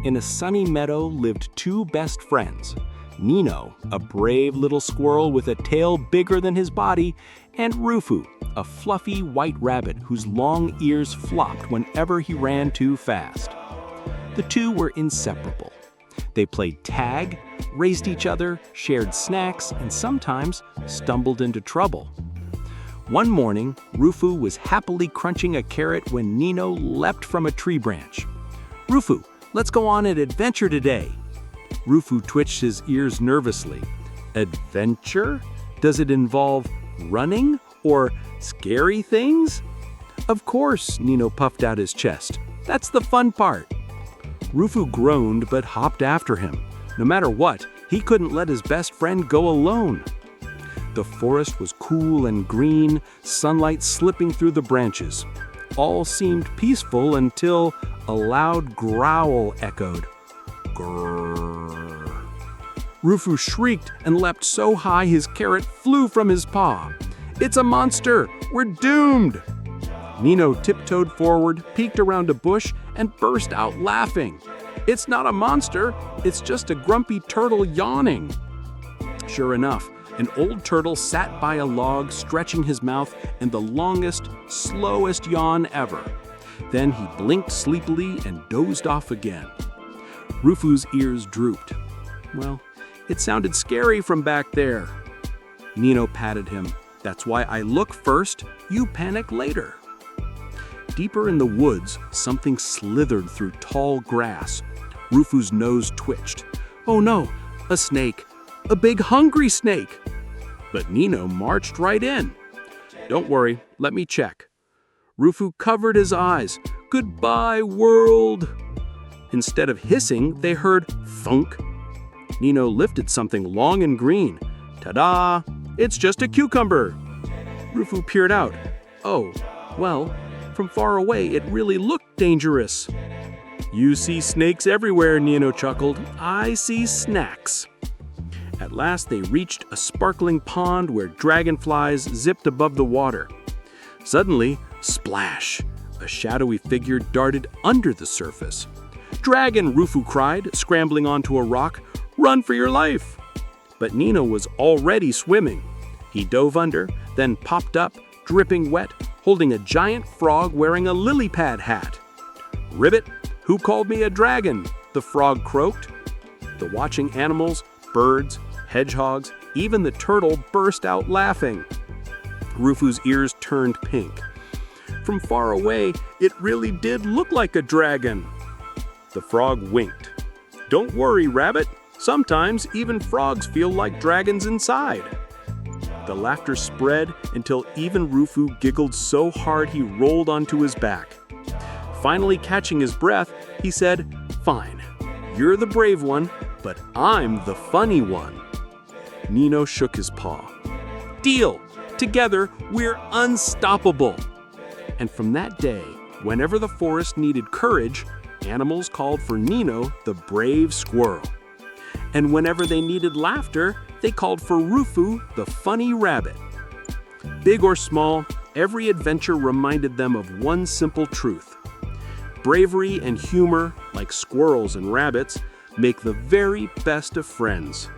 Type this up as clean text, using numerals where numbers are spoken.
In a sunny meadow lived two best friends. Nino, a brave little squirrel with a tail bigger than his body, and Rufu, a fluffy white rabbit whose long ears flopped whenever he ran too fast. The two were inseparable. They played tag, raced each other, shared snacks, and sometimes stumbled into trouble. One morning, Rufu was happily crunching a carrot when Nino leapt from a tree branch. "Rufu, let's go on an adventure today." Rufu twitched his ears nervously. "Adventure? Does it involve running or scary things?" "Of course," Nino puffed out his chest. "That's the fun part." Rufu groaned but hopped after him. No matter what, he couldn't let his best friend go alone. The forest was cool and green, sunlight slipping through the branches. All seemed peaceful until a loud growl echoed. Grrr. Rufu shrieked and leapt so high his carrot flew from his paw. "It's a monster! We're doomed!" Nino tiptoed forward, peeked around a bush, and burst out laughing. "It's not a monster, it's just a grumpy turtle yawning." Sure enough, an old turtle sat by a log, stretching his mouth in the longest, slowest yawn ever. Then he blinked sleepily and dozed off again. Rufu's ears drooped. "Well, it sounded scary from back there." Nino patted him. "That's why I look first, you panic later." Deeper in the woods, something slithered through tall grass. Rufu's nose twitched. "Oh no, a snake! A big hungry snake!" But Nino marched right in. "Don't worry, let me check." Rufu covered his eyes. "Goodbye, world!" Instead of hissing, they heard thunk. Nino lifted something long and green. "Ta-da! It's just a cucumber!" Rufu peered out. "Oh, well, from far away it really looked dangerous." "You see snakes everywhere," Nino chuckled. "I see snacks." At last they reached a sparkling pond where dragonflies zipped above the water. Suddenly, splash! A shadowy figure darted under the surface. "Dragon!" Rufu cried, scrambling onto a rock. "Run for your life!" But Nino was already swimming. He dove under, then popped up, dripping wet, holding a giant frog wearing a lily pad hat. "Ribbit, who called me a dragon?" the frog croaked. The watching animals, birds, hedgehogs, even the turtle burst out laughing. Rufu's ears turned pink. From far away, it really did look like a dragon. The frog winked. "Don't worry, rabbit. Sometimes even frogs feel like dragons inside." The laughter spread until even Rufu giggled so hard he rolled onto his back. Finally catching his breath, he said, "Fine, you're the brave one, but I'm the funny one." Nino shook his paw. "Deal! Together, we're unstoppable!" And from that day, whenever the forest needed courage, animals called for Nino, the brave squirrel. And whenever they needed laughter, they called for Rufu, the funny rabbit. Big or small, every adventure reminded them of one simple truth. Bravery and humor, like squirrels and rabbits, make the very best of friends.